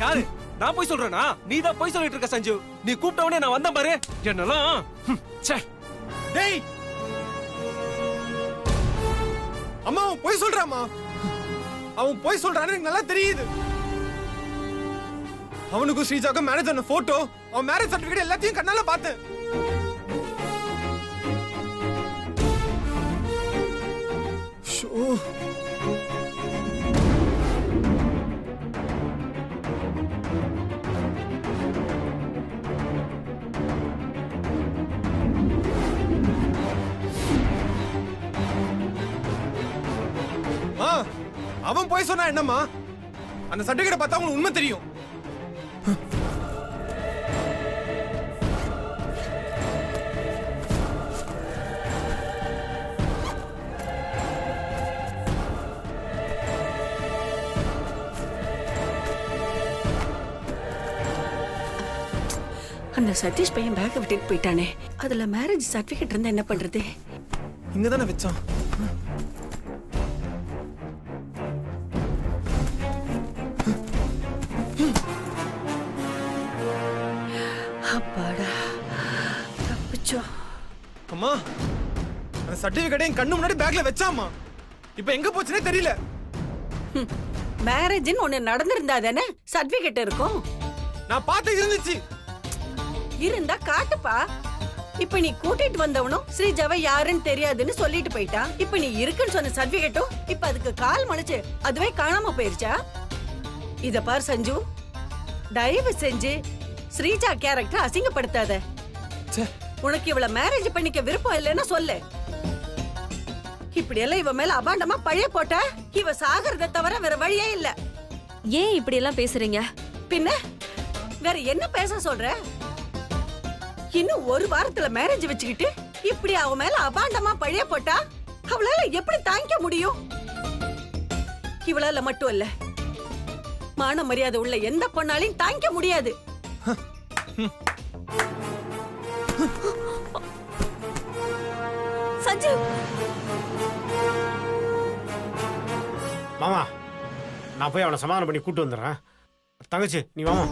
யாரு? நான் போய் சொல்றேனா? நீ தான் போய் சொல்லிட்டு இருக்க சஞ்சு. நீ கூப்பிட்டவனே நான் வந்தேன் பாரு. என்னலாம் ச்சே. டேய் அம்மா அவன் போய் சொல்றாமா. அவன் போய் சொல்றான்னு எனக்கு நல்லா தெரியுது. அவனுக்கும் ஸ்ரீஜாக்கும் மேரேஜ் ஆன போட்டோ, அவன் மேரேஜ் சர்டிபிகேட் எல்லாத்தையும் கண்ணால பார்த்தேன். அவன் போய் சொன்னா என்னம்மா? அந்த சர்டிபிகேட் பார்த்தா உங்களுக்கு உண்மை தெரியும். அந்த சதீஷ் பையன் பேக்க விட்டுட்டு போயிட்டானே, அதுல மேரேஜ் சர்டிபிகேட் இருந்தா என்ன பண்றது? இங்க தானே வச்சான். அப்பாடா, தப்பிச்சோ. அம்மா அந்த சர்டிபிகேட் என் கண்ணு முன்னாடி பேக்ல வச்சாமா. இப்போ எங்க போச்சுனே தெரியல. மேரேஜ்னு ஒண்ணு நடந்திருந்தா தானே சர்டிபிகேட் இருக்கும். நான் பார்த்து இருந்துச்சு. இருந்தா காட்டுப்பா. இப்ப நீ கூட்டிட்டு வந்தவனும் ஸ்ரீஜாவை யாருன்னு தெரியாதுன்னு சொல்லிட்டு போயிட்டான். இப்ப நீ இருக்குன்னு சொன்ன சர்டிபிகேட்டும் இப்ப அதுக்கு கால் மணிச்சு அதுவே காணாம போயிருச்சா? இத பார் சஞ்சு, தயவு செஞ்சு ஸ்ரீஜா கேரக்டர் அசிங்கப்படுத்தாத. உனக்கு இவள மேரேஜ் பண்ணிக்க விருப்பம் இல்லைன்னா சொல்லு. இப்படி எல்லாம் இவ மேல அபாண்டமா பழைய போட்ட இவ சாகிறத தவிர வேற வழியே இல்ல. ஏன் இப்படி எல்லாம் பேசுறீங்க? பின்ன வேற என்ன பேச சொல்ற? இன்னும் ஒரு வாரத்துல மேரேஜ் வச்சுக்கிட்டு இப்படி அவ மேல அபாண்டமா பழைய போட்டா அவளால எப்படி தாங்கிக்க முடியும்? இவளால மட்டும் இல்ல, மான மரியாதை உள்ள எந்த பொண்ணாலையும் தாங்கிக்க முடியாது. சஞ்சு மாமா, நான் போய் அவனை சமாதானம் பண்ணி கூட்டு வந்துடுறேன். தங்கச்சி நீ வாமா.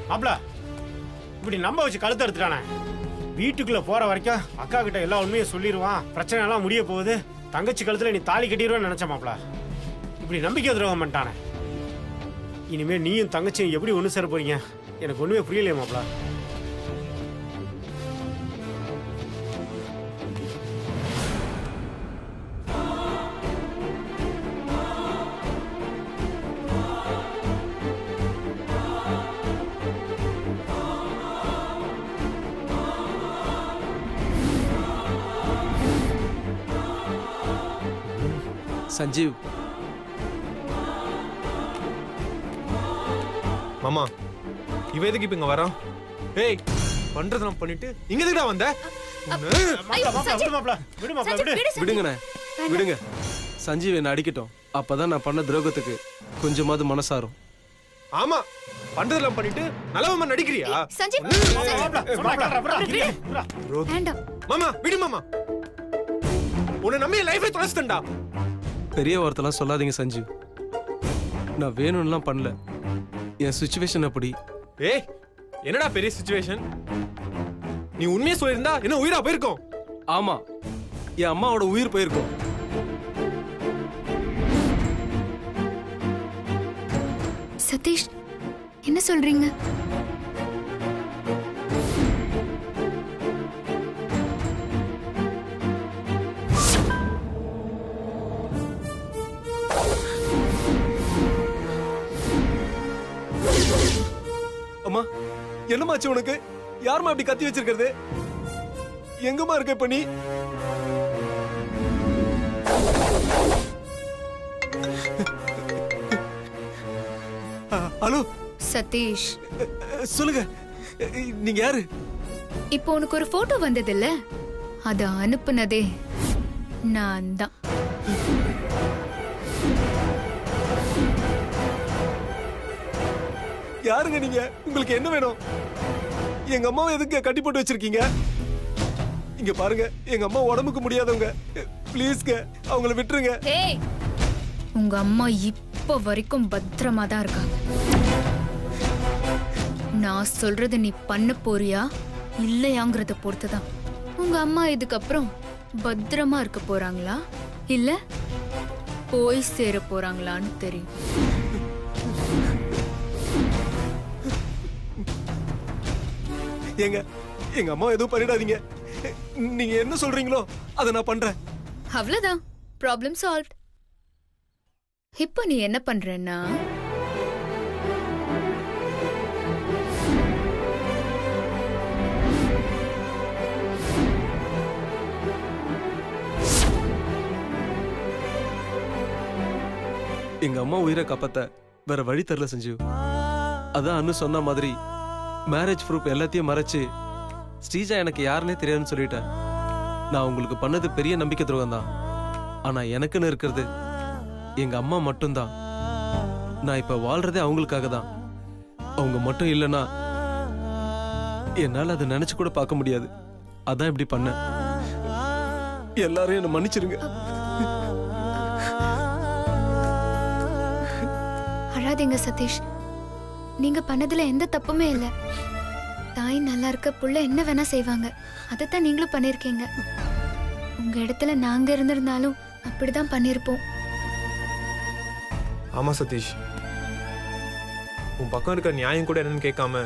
மாப்ள, இப்படி நம்ப வச்சு கழுத்து எடுத்துட்டானே. வீட்டுக்குள்ள போற வரைக்கும் அக்கா கிட்ட எல்லா உண்மையும் சொல்லிடுவான், பிரச்சனை எல்லாம் முடிய போகுது, தங்கச்சி கழுத்துல நீ தாலி கட்டிடுவேன்னு நினைச்ச மாப்ள. இப்படி நம்பிக்கை துரோகம் பண்ணிட்டானே. இனிமே நீயும் தங்கச்சியும் எப்படி ஒண்ணு சேர போறீங்க எனக்கு ஒண்ணுமே புரியலையே மாப்ள. சஞ்சீவ், மாமா இவ எதுக்கு இப்ப இங்க வரான்? ஏய் பண்றதெல்லாம் பண்ணிட்டு இங்க எதுக்குடா வந்த? விடுங்கண்ணே விடுங்க. சஞ்சீவ் என்ன அடிக்கட்டும், அப்பதான் நான் பண்ண துரோகத்துக்கு கொஞ்சமாவது மனசாரும். ஆமா பண்றதெல்லாம் பண்ணிட்டு நல்லவமா நடிக்கிறியா? மாமா விடு மாமா, உன்னை நம்பி லைஃபை தொலைச்சிட்டேன்டா. பெரிய வார்த்தைலாம் சொல்லாதீங்க சஞ்சீவ். நான் வேணும்லாம் பண்ணல, என் சிச்சுவேஷன் அப்படி. ஏய் என்னடா பெரிய சிச்சுவேஷன்? நீ உண்மையை சொல்லியிருந்தா என்ன உயிரா போயிருக்கும். ஆமா, என் அம்மாவோட உயிர் போயிருக்கும். சதீஷ் என்ன சொல்றீங்க? அம்மா என்னமாச்சு உனக்கு? யாருமா இப்படி கத்தி வச்சிருக்கிறது? எங்கம்மா இருக்க இப்ப நீ? ஹலோ சதீஷ், சொல்லுங்க, நீங்க யாரு? இப்போ உனக்கு ஒரு போட்டோ வந்தது இல்ல, அத அனுப்புனதே நான் தான். யாருங்க நீங்க? உங்களுக்கு என்ன வேணும்? எங்க அம்மாவை எதுக்கு கட்டி போட்டு வச்சிருக்கீங்க? இங்க பாருங்க, எங்க அம்மா உடம்புக்கு முடியாதவங்க, ப்ளீஸ்ங்க அவங்கள விட்டுருங்க. ஏய், உங்க அம்மா இப்ப வரைக்கும் பத்திரமா தான் இருக்காங்க. நான் சொல்றது நீ பண்ண போறியா இல்லையாங்கிறத பொறுத்துதான் உங்க அம்மா இதுக்கப்புறம் பத்திரமா இருக்க போறாங்களா இல்ல போய் சேர போறாங்களான்னு தெரியும். எங்க அம்மா எதுவும் பண்ணிடாதீங்க. நீங்க என்ன சொல்றீங்களோ அதை நான் பண்றேன். அவ்வளவுதான், ப்ராப்ளம் சால்வ். இப்போ நீ என்ன பண்றேன்னா, எங்க அம்மா உயிரை காப்பாத்த வேற வழி தரல செஞ்சு. அதான் அனு சொன்ன மாதிரி மேரேஜ் ப்ரூஃப் எல்லாத்தையும் மறைச்சு ஸ்ரீஜா எனக்கு யாருன்னே தெரியாதுன்னு சொல்லிட்டேன். நான் உங்களுக்கு பண்ணது பெரிய நம்பிக்கை துரோகம் தான். ஆனா எனக்குன்னு இருக்கிறது எங்க அம்மா மட்டும்தான். நான் இப்ப வாழ்றதே அவங்களுக்காக தான். அவங்க மட்டும் இல்லைன்னா என்னால அதை நினைச்சு கூட பார்க்க முடியாது. அதான் இப்படி பண்ணேன். எல்லாரும் என்ன மன்னிச்சிருங்க. அழாதீங்க சதீஷ், நீங்க பண்ணதுல எந்த தப்புமே இல்ல. தாய் நல்லா இருக்க புள்ள என்ன வேணா செய்வாங்க, அதைத்தான் நீங்களும் பண்ணிருக்கீங்க. உங்க இடத்துல நாங்க இருந்திருந்தாலும் அப்படிதான் பண்ணிருப்போம். ஆமா சதீஷ், உன் பக்கம் இருக்க நியாயம் கூட என்னன்னு கேட்காம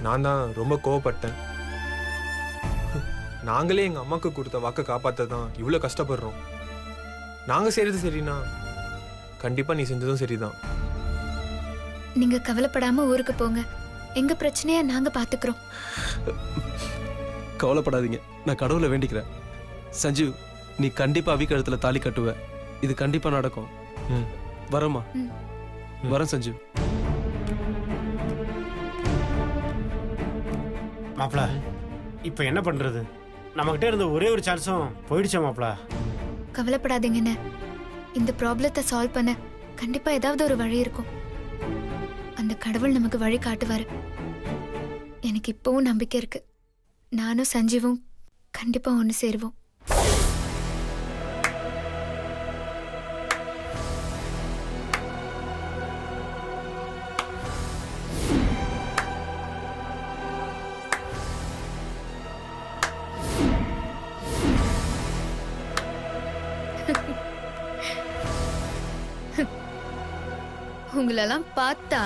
நான் தான் ரொம்ப கோவப்பட்டேன். நாங்களே எங்க அம்மாக்கு கொடுத்த வாக்கை காப்பாத்ததான் இவ்வளவு கஷ்டப்படுறோம். நாங்க செய்யறது சரினா கண்டிப்பா நீ செஞ்சதும் சரிதான். நீங்க கவலைப்படாம ஊருக்கு போங்க, எங்க பிரச்சனைய நாங்க பாத்துக்கிறோம். கவலைப்படாதீங்க, நான் கடவுளை வேண்டிக்கிறேன். சஞ்சீவ், நீ கண்டிப்பா அவி கழுத்துல தாலி கட்டுவ. இது கண்டிப்பா நடக்கும். வரமா? வரேன் சஞ்சீவ். மாப்பிள, இப்ப என்ன பண்றது? நம்மகிட்ட இருந்த ஒரே ஒரு சான்ஸும் போயிடுச்சா மாப்பிள? கவலைப்படாதீங்கன்னு, இந்த ப்ராப்ளத்தை சால்வ் பண்ண கண்டிப்பா ஏதாவது ஒரு வழி இருக்கும். அந்த கடவுள் நமக்கு வழி காட்டுவாரு. எனக்கு இப்பவும் நம்பிக்கை இருக்கு. நானும் சஞ்சீவும் கண்டிப்பா ஒண்ணு சேருவோம். உங்களெல்லாம் பார்த்தா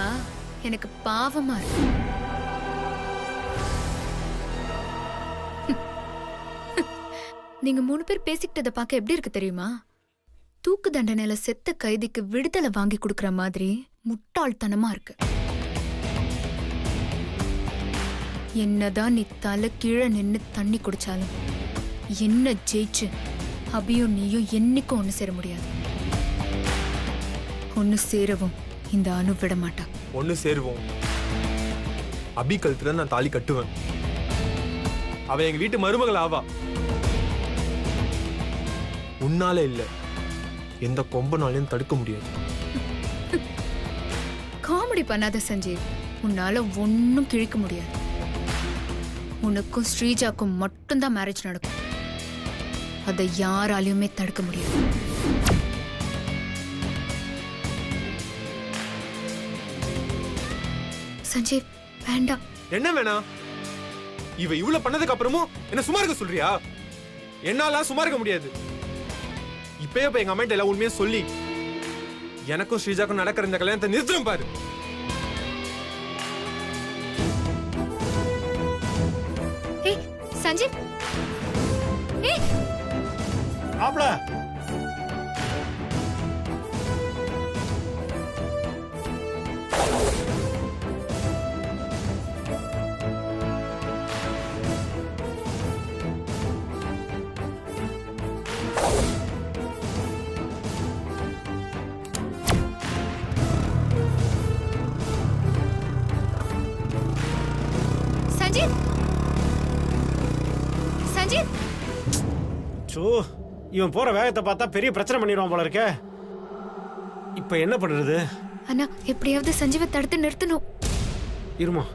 எனக்கு பாவமா இருக்கு. நீங்க 3 பேர் பேசிக்கிட்டத பார்க்க எப்படி இருக்கு தெரியுமா? தூக்கு தண்டனையில செத்த கைதிக்கு விடுதலை வாங்கி கொடுக்கற மாதிரி முட்டாள்தனமா இருக்கு. என்னதான் நீ தலை கீழே நின்னு தண்ணி குடிச்சாலும் என்ன ஜெயிச்சு அபியும் நீயும் என்னைக்கும் ஒண்ணு சேர முடியாது. ஒண்ணு சேரவும் இந்த அனு விட மாட்டா. ஒண்ணு சேருவோம். அபி கழுத்துல நான் தாலி கட்டுவேன். அவ எங்க வீட்டு மருமகள் ஆவா. உன்னால இல்ல, எந்த கொம்பனாலையும் தடுக்க முடியாது. காமெடி பண்ணாத சஞ்சீவ், உன்னால ஒன்னும் கிழிக்க முடியாது. உனக்கும் ஸ்ரீஜாக்கும் மட்டும்தான் மேரேஜ் நடக்கும். அதை யாராலையுமே தடுக்க முடியாது. சஞ்சீவ், வேண்டாம். என்ன வேணாம்? இவ இவ்வளவு பண்ணதுக்கு அப்புறமும் என்ன சும்மா இருக்க சொல்றியா? என்னால சும்மா இருக்க முடியாது. இப்பயே எங்க அம்மா எல்லாம் உண்மையா சொல்லி எனக்கும் ஸ்ரீஜாக்கும் நடக்கிற இந்த கல்யாணத்தை நிறுத்தணும் பாரு. ஏய் சஞ்சீவ், ஏய் மாப்பிள, ரஞ்சித் சோ இவன் போற வேகத்தை பார்த்தா பெரிய பிரச்சனை பண்ணிடுவான் போல இருக்கே. இப்ப என்ன பண்றது? அண்ணா எப்படியாவது சஞ்சீவை தடுத்து நிறுத்தணும். இருமா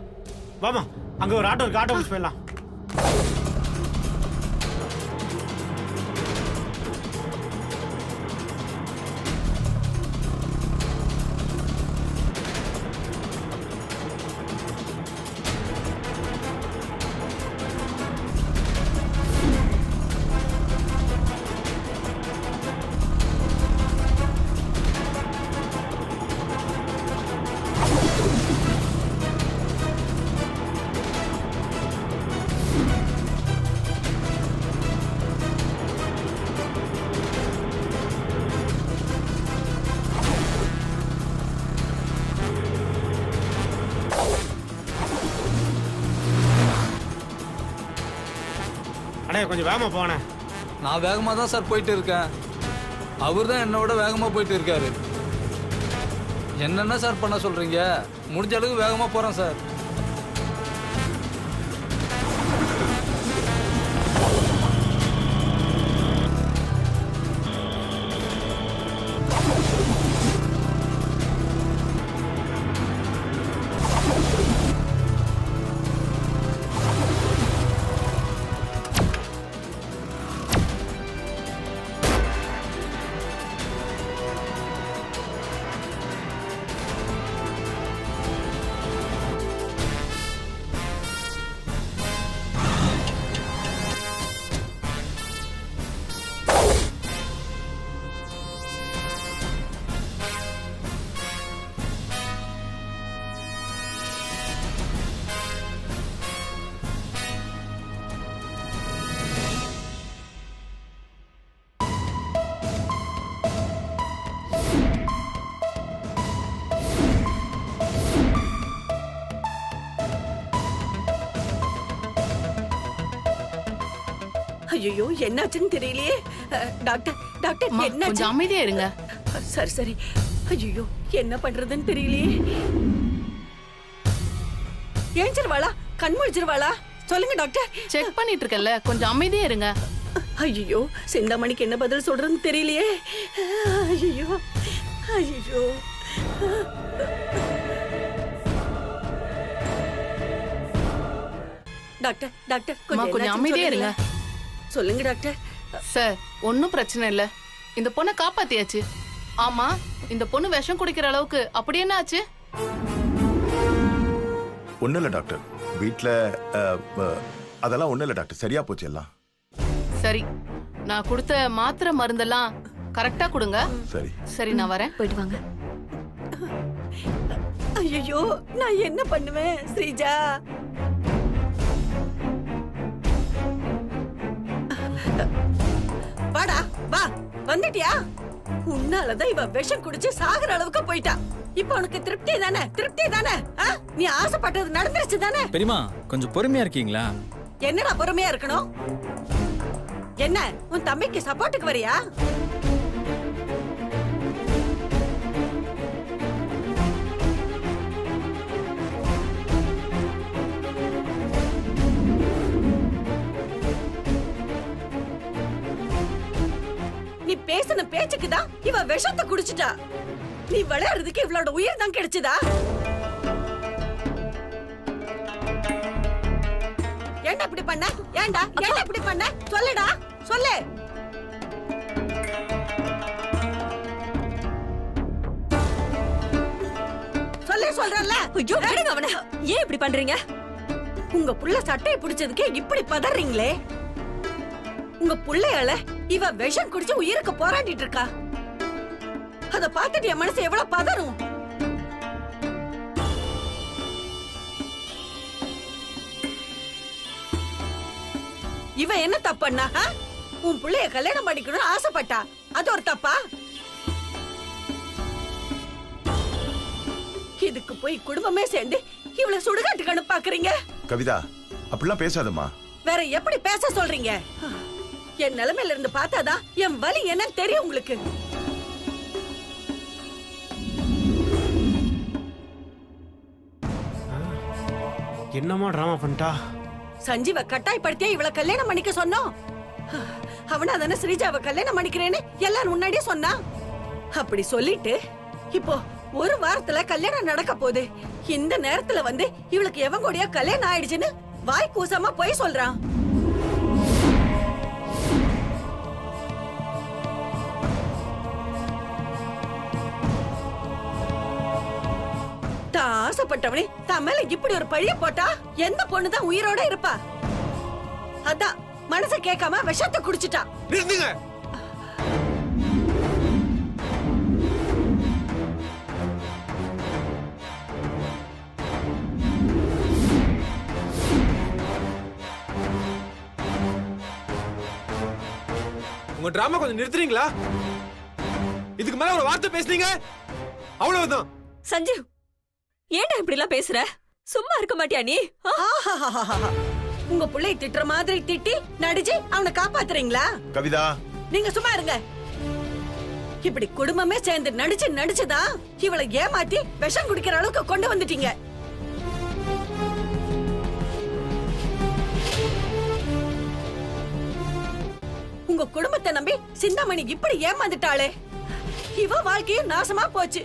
வாமா, அங்க ஒரு ஆட்டோ இருக்கு, ஆட்டோ பிடிச்சு போயிடலாம். அடே கொஞ்சம் வேகமா போனேன். நான் வேகமாக தான் சார் போயிட்டு இருக்கேன். அவர் தான் என்னை விட வேகமாக போயிட்டு இருக்காரு. என்னென்ன சார் பண்ண சொல்கிறீங்க? முடிஞ்ச அளவுக்கு வேகமாக போகிறேன் சார். ஐயோ என்னாச்சுன்னு தெரியலையே. டாக்டர் டாக்டர் என்னாச்சு? கொஞ்சம் அமைதியா இருங்க. சரி சரி. ஐயோ என்ன பண்றதுன்னு தெரியலையே. ஏஞ்சிருவாளா? கண் முழிச்சிருவாளா? சொல்லுங்க டாக்டர். செக் பண்ணிட்டு இருக்கல, கொஞ்சம் அமைதியா இருங்க. ஐயோ சிந்தாமணிக்கு என்ன பதில் சொல்றதுன்னு தெரியலையே. ஐயோ ஐயோ. டாக்டர் டாக்டர் கொஞ்சம் அமைதியா இருங்க. சொல்லுங்க டாக்டர். சார் ஒன்னும் பிரச்சனை இல்ல, இந்த பொண்ணை காப்பாத்தியாச்சு. ஆமா, இந்த பொண்ணு விஷம் குடிக்கிற அளவுக்கு அப்படி என்ன ஆச்சு? ஒன்றும் இல்லை டாக்டர், வீட்டில் அதெல்லாம் ஒன்றும் இல்லை டாக்டர், சரியா போச்சு எல்லாம். சரி, நான் கொடுத்த மாத்திரை மருந்தெல்லாம் கரெக்டா கொடுங்க. சரி சரி, நான் வரேன். போயிட்டு வாங்க. ஐயோ நான் என்ன பண்ணுவேன் ஸ்ரீஜா? வாடா வா, வந்துட்டியா? உன்னாலதான் இவ விஷம் குடிச்சு சாகுற அளவுக்கு போயிட்டா. இப்ப உனக்கு திருப்தி தானே? திருப்தி தானே? நீ ஆசைப்பட்டது நடந்துருச்சு தானே? பெரியமா கொஞ்சம் பொறுமையா இருக்கீங்களா? என்னடா பொறுமையா இருக்கணும்? என்ன உன் தம்பிக்கு சப்போர்ட்டுக்கு வரியா? நீ பேசின பேச்சுக்கு தான் இவ விஷத்தை குடிச்சிட்டா. நீ விளையாடுறதுக்கு இவளோட உயிர் தான் கிடைச்சதா? ஏன்டா இப்படி பண்ண? ஏன்டா ஏன்டா இப்படி பண்ண? சொல்லுடா சொல்லு. சொல்லு சொல்றல்ல. ஐயோ விடுங்க அவனை. ஏன் இப்படி பண்றீங்க? உங்க புள்ள சட்டையை பிடிச்சதுக்கு இப்படி பதறீங்களே. உங்க புள்ளையால இவ விஷம் குடிச்சு உயிருக்கு போராடிட்டு இருக்கா. அத பார்த்துட்டு என் மனசு எவ்வளவு பதறும். இவ என்ன தப்பண்ணா? உன் புள்ளைய கல்யாணம் பண்ணிக்கணும்னு ஆசைப்பட்டா, அது ஒரு தப்பா? இதுக்கு போய் குடும்பமே சேர்ந்து இவளை சுடுகாட்டுக்கு அனுப்பாக்குறீங்க. கவிதா, அப்படிலாம் பேசாதம்மா. வேற எப்படி பேச சொல்றீங்க? என் நிலைமையில இருந்து பார்த்தாதான் என் வலி என்ன தெரியும் உங்களுக்கு. என்னமா டிராமா பண்ணிட்டா? சஞ்சீவ கட்டாயப்படுத்தியா இவள கல்யாணம் பண்ணிக்க சொன்னோம். அவனா தானே ஸ்ரீஜாவை கல்யாணம் பண்ணிக்கிறேன்னு எல்லாரும் முன்னாடியே சொன்னா. அப்படி சொல்லிட்டு இப்போ ஒரு வாரத்துல கல்யாணம் நடக்க போகுது. இந்த நேரத்துல வந்து இவளுக்கு எவன் கூடயா கல்யாணம் ஆயிடுச்சுன்னு வாய் கூசமா போய் சொல்றான். ஆசைப்பட்டவனே தான் மேல இப்படி ஒரு பழிய போட்டா எந்த பொண்ணுதான் உயிரோட இருப்பா? அதான் மனச கேட்காம விஷத்தை குடிச்சிட்டா. நிறுத்துங்க. உங்க டிராமா கொஞ்சம் நிறுத்துறீங்களா? இதுக்கு மேல ஒரு வார்த்தை பேசுனீங்க அவ்வளவுதான். சஞ்சீவ், ஏன்டா இப்படி எல்லாம் பேசுற? சும்மா இருக்க மாட்டியா நீ? உங்க புள்ளைய திட்டுற மாதிரி திட்டி நடிச்சு அவனை காப்பாத்துறீங்களா? கவிதா, நீங்க சும்மா இருங்க. இப்படி குடும்பமே சேர்ந்து நடிச்சுதான் இவளை ஏமாத்தி விஷம் குடிக்கிற அளவுக்கு கொண்டு வந்துட்டீங்க. உங்க குடும்பத்தை நம்பி சிந்தாமணி இப்படி ஏமாந்துட்டாளே, இவ வாழ்க்கையும் நாசமா போச்சு.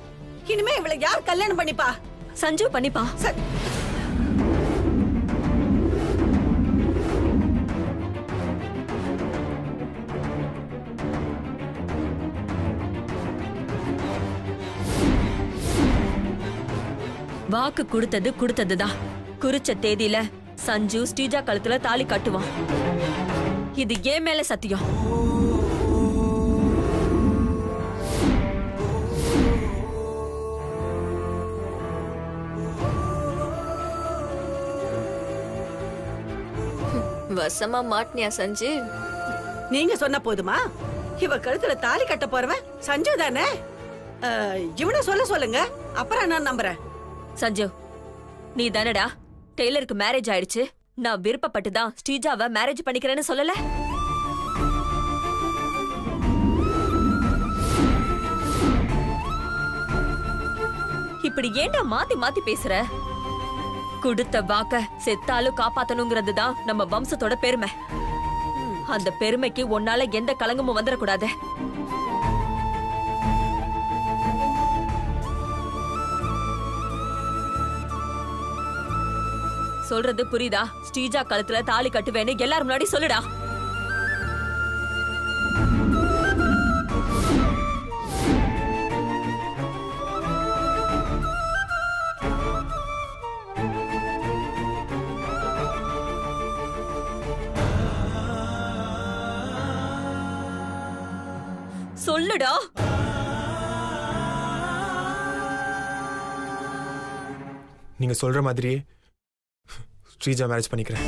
இனிமே இவளை யார் கல்யாணம் பண்ணிப்பா? சஞ்சு பண்ணிப்பா. வாக்கு கொடுத்ததுதான். குறிச்ச தேதியில சஞ்சு ஸ்ரீஜா கழுத்துல தாலி கட்டுவான். இது ஏன் மேல சத்தியம். வசமா மாட்டினியா சஞ்சு? நீங்க சொன்ன போதுமா? இவ கழுத்துல தாலி கட்ட போறவன் சஞ்சு தானே. இவனை சொல்லுங்க, அப்புறம் நான் நம்புறேன். சஞ்சு, நீ தானடா டெய்லருக்கு மேரேஜ் ஆயிடுச்சு, நான் விருப்பப்பட்டுதான் ஸ்ரீஜாவை மேரேஜ் பண்ணிக்கிறேன்னு சொல்லல? இப்படி ஏன்டா மாத்தி மாத்தி பேசுற? கொடுத்த வாக்க செத்தாலும் காப்பாத்தணுங்கிறது தான் நம்ம வம்சத்தோட பெருமை. அந்த பெருமைக்கு உன்னால எந்த கலங்கமும் வந்துடக்கூடாது. சொல்றது புரியுதா? ஸ்ரீஜா கழுத்துல தாலி கட்டுவேன்னு எல்லாரும் முன்னாடி சொல்லுடா. சொல்லுடா. நீங்க சொல்ற மாதிரியே ஸ்ரீஜா மேரேஜ் பண்ணிக்கிறேன்.